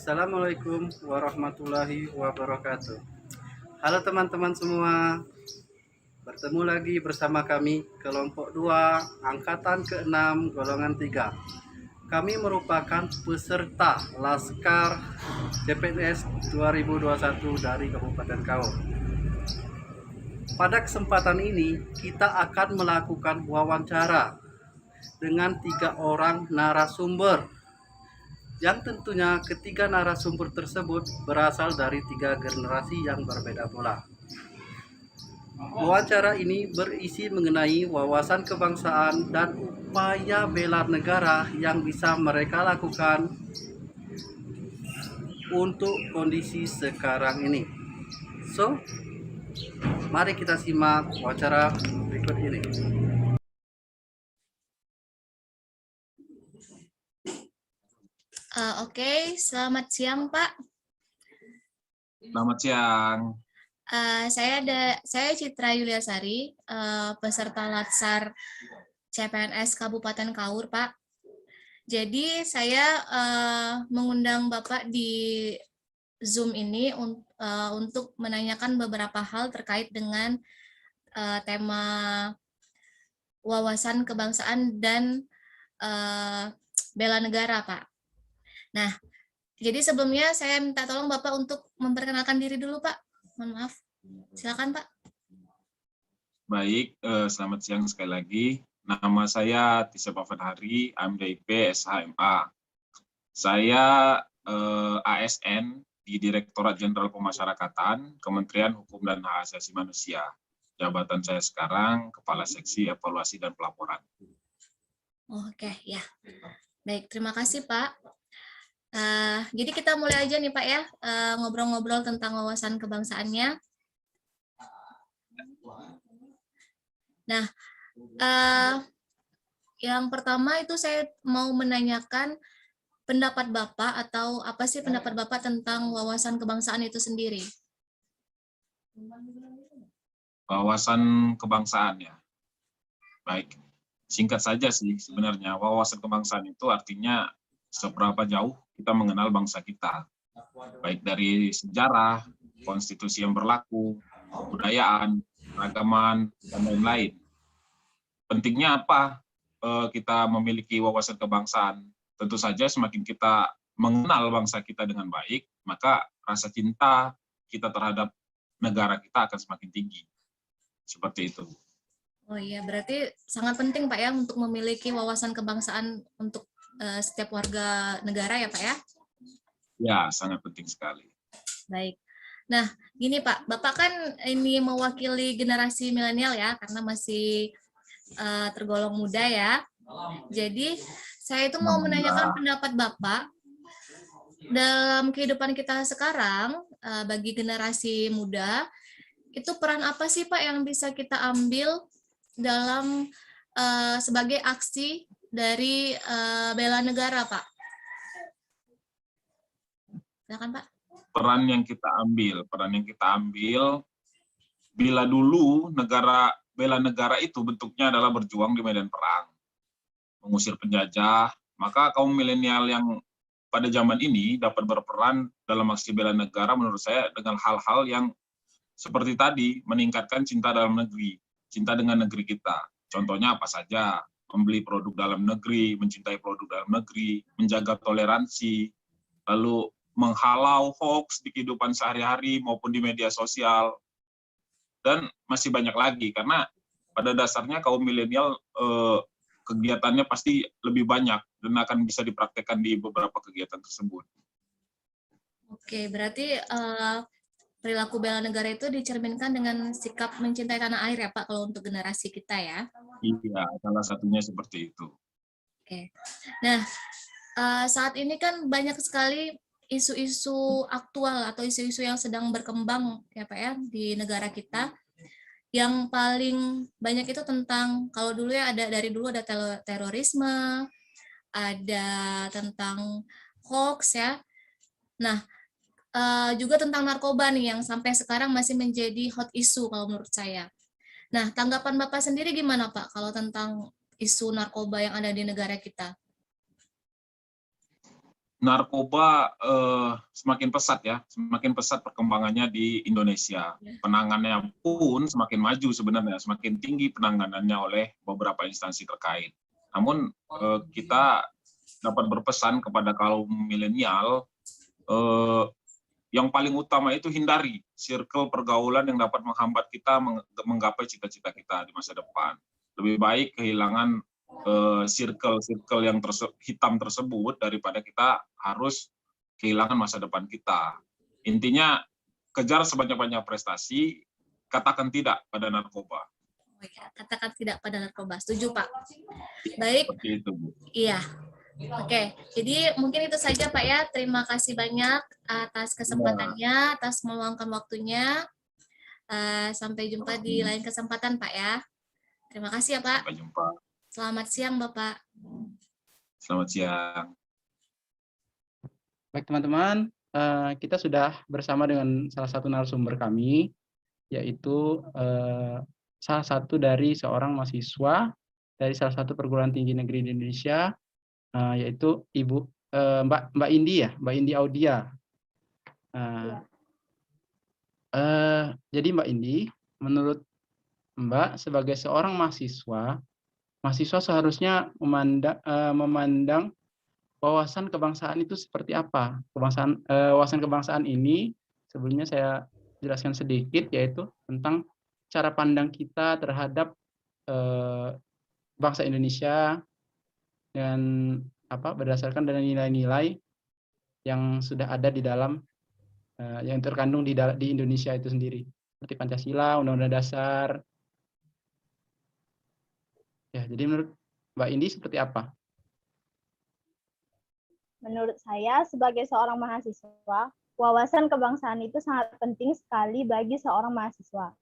Assalamualaikum warahmatullahi wabarakatuh. Halo teman-teman semua, bertemu lagi bersama kami kelompok 2 angkatan ke-6 golongan 3. Kami merupakan peserta Laskar CPNS 2021 dari Kabupaten Kaur. Pada kesempatan ini kita akan melakukan wawancara dengan 3 orang narasumber, yang tentunya ketiga narasumber tersebut berasal dari 3 generasi yang berbeda pula. Wawancara ini berisi mengenai wawasan kebangsaan dan upaya bela negara yang bisa mereka lakukan untuk kondisi sekarang ini. So, mari kita simak wawancara berikut ini. Oke, selamat siang Pak. Selamat siang. Saya Citra Yuliasari, peserta Latsar CPNS Kabupaten Kaur, Pak. Jadi saya mengundang Bapak di Zoom ini untuk menanyakan beberapa hal terkait dengan tema wawasan kebangsaan dan bela negara, Pak. Nah, jadi sebelumnya saya minta tolong Bapak untuk memperkenalkan diri dulu, Pak. Mohon maaf. Silakan, Pak. Baik, selamat siang sekali lagi. Nama saya Tisa Pavanhari, AMDIP SHMA. Saya ASN di Direktorat Jenderal Pemasyarakatan, Kementerian Hukum dan Hak Asasi Manusia. Jabatan saya sekarang Kepala Seksi Evaluasi dan Pelaporan. Oke, ya. Baik, terima kasih, Pak. Jadi kita mulai aja nih Pak ya, ngobrol-ngobrol tentang wawasan kebangsaannya. Nah, yang pertama itu saya mau menanyakan pendapat Bapak atau apa sih pendapat Bapak tentang wawasan kebangsaan itu sendiri? Wawasan kebangsaan ya. Baik, singkat saja sih sebenarnya wawasan kebangsaan itu artinya seberapa jauh kita mengenal bangsa kita, baik dari sejarah, konstitusi yang berlaku, kebudayaan, keragaman, dan lain-lain. Pentingnya apa kita memiliki wawasan kebangsaan? Tentu saja semakin kita mengenal bangsa kita dengan baik, maka rasa cinta kita terhadap negara kita akan semakin tinggi. Seperti itu. Oh iya, berarti sangat penting Pak ya untuk memiliki wawasan kebangsaan untuk setiap warga negara ya Pak ya? Ya, sangat penting sekali. Baik. Nah, gini Pak, Bapak kan ini mewakili generasi milenial ya, karena masih tergolong muda ya. Jadi, saya itu mau menanyakan pendapat Bapak dalam kehidupan kita sekarang, bagi generasi muda, itu peran apa sih Pak yang bisa kita ambil dalam sebagai aksi dari bela negara, Pak? Silakan, Pak. Peran yang kita ambil, bila dulu bela negara itu bentuknya adalah berjuang di medan perang, mengusir penjajah, maka kaum milenial yang pada zaman ini dapat berperan dalam aksi bela negara menurut saya dengan hal-hal yang seperti tadi, meningkatkan cinta dalam negeri, cinta dengan negeri kita. Contohnya apa saja? Membeli produk dalam negeri, mencintai produk dalam negeri, menjaga toleransi, lalu menghalau hoax di kehidupan sehari-hari maupun di media sosial, dan masih banyak lagi. Karena pada dasarnya kaum milenial kegiatannya pasti lebih banyak dan akan bisa dipraktekkan di beberapa kegiatan tersebut. Oke, berarti perilaku bela negara itu dicerminkan dengan sikap mencintai tanah air ya Pak, kalau untuk generasi kita ya? Iya, salah satunya seperti itu. Oke. Nah, saat ini kan banyak sekali isu-isu aktual atau isu-isu yang sedang berkembang ya Pak ya di negara kita. Yang paling banyak itu tentang, kalau dulu ya dari dulu ada terorisme, ada tentang hoax ya. Nah, juga tentang narkoba nih yang sampai sekarang masih menjadi hot issue kalau menurut saya. Nah, tanggapan Bapak sendiri gimana Pak kalau tentang isu narkoba yang ada di negara kita? narkoba semakin pesat ya, semakin pesat perkembangannya di Indonesia. Penanganannya pun semakin maju sebenarnya, semakin tinggi penanganannya oleh beberapa instansi terkait. Namun kita dapat berpesan kepada kaum milenial, yang paling utama itu hindari circle pergaulan yang dapat menghambat kita menggapai cita-cita kita di masa depan. Lebih baik kehilangan circle-circle yang hitam tersebut daripada kita harus kehilangan masa depan kita. Intinya kejar sebanyak-banyak prestasi, katakan tidak pada narkoba. Oh ya, katakan tidak pada narkoba. Setuju, Pak. Baik. Seperti itu, Bu. Iya. Oke, jadi mungkin itu saja Pak ya. Terima kasih banyak atas kesempatannya, atas meluangkan waktunya. Sampai jumpa di lain kesempatan Pak ya. Terima kasih ya Pak. Sampai jumpa. Selamat siang Bapak. Selamat siang. Baik teman-teman, kita sudah bersama dengan salah satu narasumber kami, yaitu salah satu dari seorang mahasiswa dari salah satu perguruan tinggi negeri di Indonesia, yaitu Ibu Mbak Indi ya, Mbak Indi Audia. Jadi Mbak Indi, menurut Mbak sebagai seorang mahasiswa seharusnya memandang wawasan kebangsaan itu seperti apa? Wawasan kebangsaan ini sebelumnya saya jelaskan sedikit, yaitu tentang cara pandang kita terhadap bangsa Indonesia dan berdasarkan dari nilai-nilai yang sudah ada di dalam yang terkandung di Indonesia itu sendiri, seperti Pancasila, Undang-Undang Dasar. Ya, jadi menurut Mbak Indi seperti apa? Menurut saya, sebagai seorang mahasiswa, wawasan kebangsaan itu sangat penting sekali bagi seorang mahasiswa.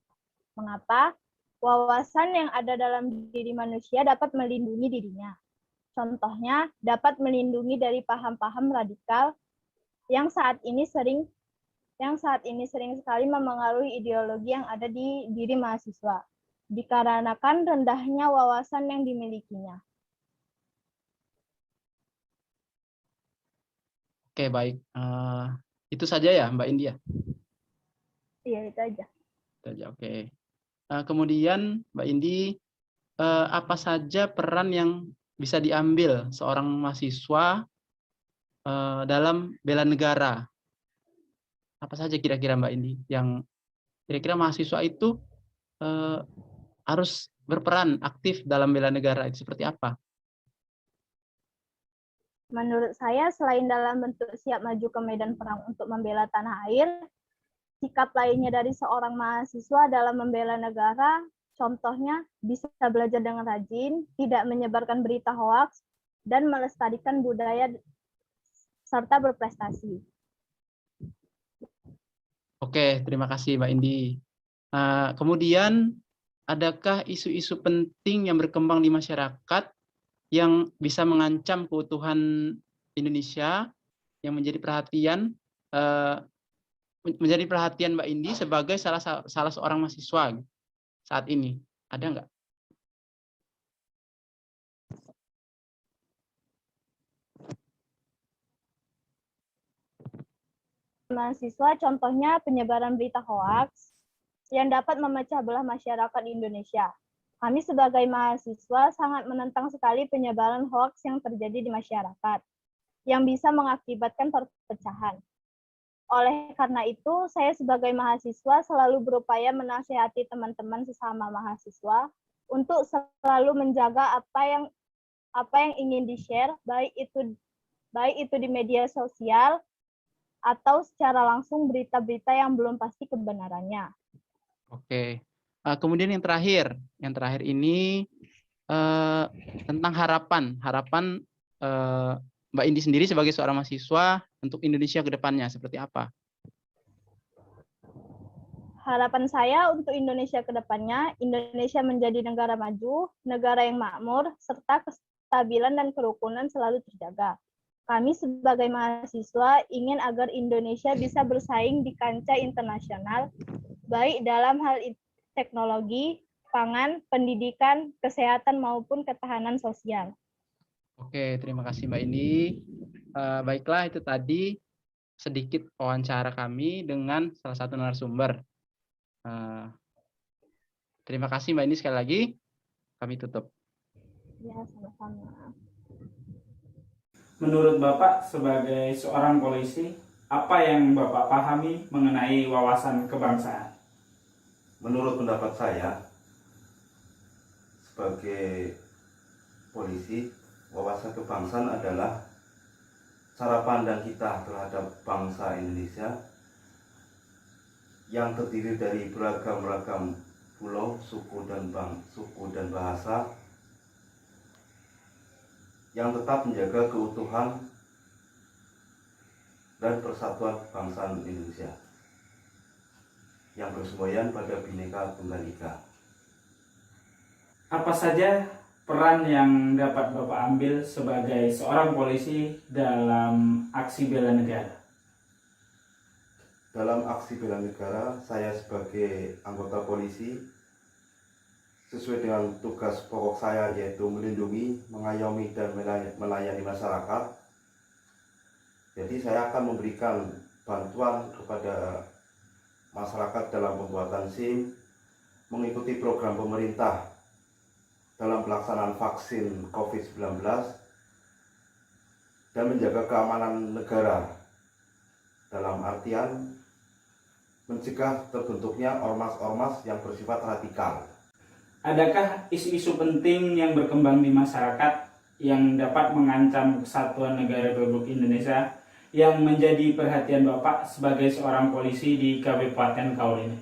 Mengapa? Wawasan yang ada dalam diri manusia dapat melindungi dirinya. Contohnya, dapat melindungi dari paham-paham radikal yang saat ini sering sekali memengaruhi ideologi yang ada di diri mahasiswa, dikarenakan rendahnya wawasan yang dimilikinya. Oke, baik. Itu saja ya, Mbak India? Iya, itu aja. Itu aja, oke. Kemudian, Mbak Indi, apa saja peran yang bisa diambil seorang mahasiswa dalam bela negara? Apa saja kira-kira Mbak Indi yang kira-kira mahasiswa itu harus berperan aktif dalam bela negara, itu seperti apa? Menurut saya, selain dalam bentuk siap maju ke medan perang untuk membela tanah air, sikap lainnya dari seorang mahasiswa dalam membela negara, contohnya bisa belajar dengan rajin, tidak menyebarkan berita hoaks, dan melestarikan budaya serta berprestasi. Oke, terima kasih Mbak Indi. Kemudian, adakah isu-isu penting yang berkembang di masyarakat yang bisa mengancam keutuhan Indonesia yang menjadi perhatian Mbak Indi sebagai salah seorang mahasiswa saat ini? Ada nggak? Mahasiswa contohnya penyebaran berita hoaks yang dapat memecah belah masyarakat Indonesia. Kami sebagai mahasiswa sangat menentang sekali penyebaran hoaks yang terjadi di masyarakat, yang bisa mengakibatkan perpecahan. Oleh karena itu, saya sebagai mahasiswa selalu berupaya menasihati teman-teman sesama mahasiswa untuk selalu menjaga apa yang ingin di-share, baik itu di media sosial atau secara langsung berita-berita yang belum pasti kebenarannya. Oke. Kemudian yang terakhir ini tentang harapan Mbak Indi sendiri sebagai seorang mahasiswa untuk Indonesia ke depannya seperti apa? Harapan saya untuk Indonesia ke depannya, Indonesia menjadi negara maju, negara yang makmur, serta kestabilan dan kerukunan selalu terjaga. Kami sebagai mahasiswa ingin agar Indonesia bisa bersaing di kancah internasional, baik dalam hal teknologi, pangan, pendidikan, kesehatan, maupun ketahanan sosial. Oke, terima kasih Mbak Indi. Baiklah, itu tadi sedikit wawancara kami dengan salah satu narasumber. Terima kasih Mbak Ini sekali lagi. Kami tutup. Ya, sama-sama. Menurut Bapak sebagai seorang polisi, apa yang Bapak pahami mengenai wawasan kebangsaan? Menurut pendapat saya, sebagai polisi, wawasan kebangsaan adalah cara pandang kita terhadap bangsa Indonesia yang terdiri dari beragam-ragam pulau, suku dan bahasa yang tetap menjaga keutuhan dan persatuan bangsa Indonesia yang bersemboyan pada Bhinneka Tunggal Ika. Apa saja peran yang dapat Bapak ambil sebagai seorang polisi dalam aksi bela negara? Dalam aksi bela negara, saya sebagai anggota polisi sesuai dengan tugas pokok saya, yaitu melindungi, mengayomi, dan melayani masyarakat. Jadi saya akan memberikan bantuan kepada masyarakat dalam pembuatan SIM, mengikuti program pemerintah dalam pelaksanaan vaksin COVID-19, dan menjaga keamanan negara dalam artian mencegah terbentuknya ormas-ormas yang bersifat radikal. Adakah isu-isu penting yang berkembang di masyarakat yang dapat mengancam kesatuan negara Republik Indonesia yang menjadi perhatian Bapak sebagai seorang polisi di Kabupaten Kaur ini?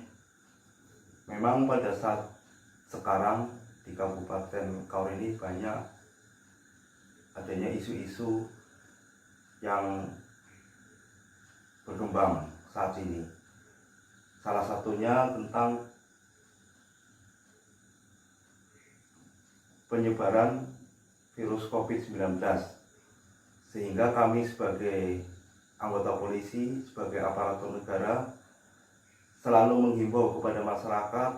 Memang pada saat sekarang di Kabupaten Kaur ini banyak adanya isu-isu yang berkembang saat ini. Salah satunya tentang penyebaran virus COVID-19, sehingga kami sebagai anggota polisi, sebagai aparatur negara, selalu menghimbau kepada masyarakat,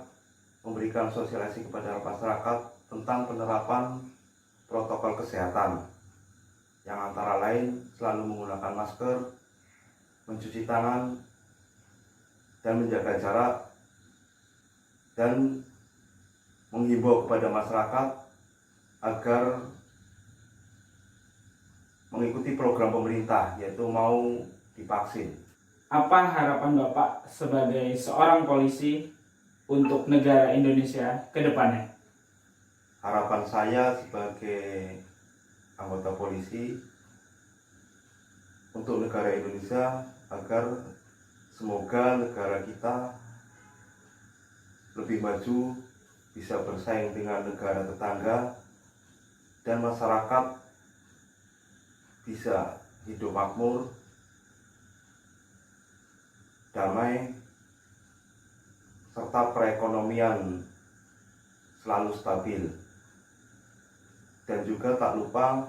memberikan sosialisasi kepada masyarakat tentang penerapan protokol kesehatan, yang antara lain selalu menggunakan masker, mencuci tangan, dan menjaga jarak, dan menghimbau kepada masyarakat agar mengikuti program pemerintah, yaitu mau divaksin. Apa harapan Bapak sebagai seorang polisi untuk negara Indonesia ke depannya? Harapan saya sebagai anggota polisi untuk negara Indonesia agar semoga negara kita lebih maju, bisa bersaing dengan negara tetangga, dan masyarakat bisa hidup makmur, damai, serta perekonomian selalu stabil. Dan juga tak lupa,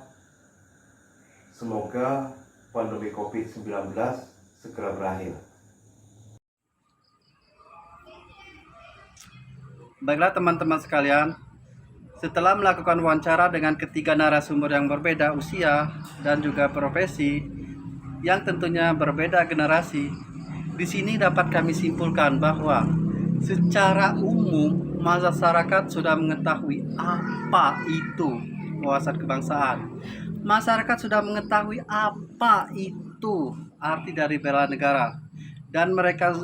semoga pandemi COVID-19 segera berakhir. Baiklah teman-teman sekalian, setelah melakukan wawancara dengan ketiga narasumber yang berbeda usia dan juga profesi, yang tentunya berbeda generasi, di sini dapat kami simpulkan bahwa secara umum masyarakat sudah mengetahui apa itu wawasan kebangsaan. Masyarakat sudah mengetahui apa itu arti dari bela negara, dan mereka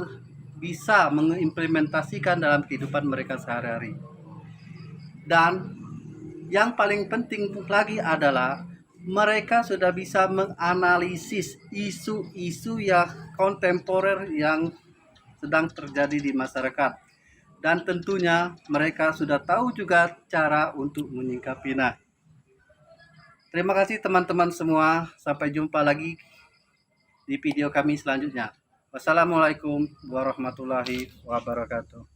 bisa mengimplementasikan dalam kehidupan mereka sehari-hari. Dan yang paling penting lagi adalah mereka sudah bisa menganalisis isu-isu yang kontemporer yang sedang terjadi di masyarakat. Dan tentunya mereka sudah tahu juga cara untuk menyikapinya. Terima kasih teman-teman semua. Sampai jumpa lagi di video kami selanjutnya. Wassalamualaikum warahmatullahi wabarakatuh.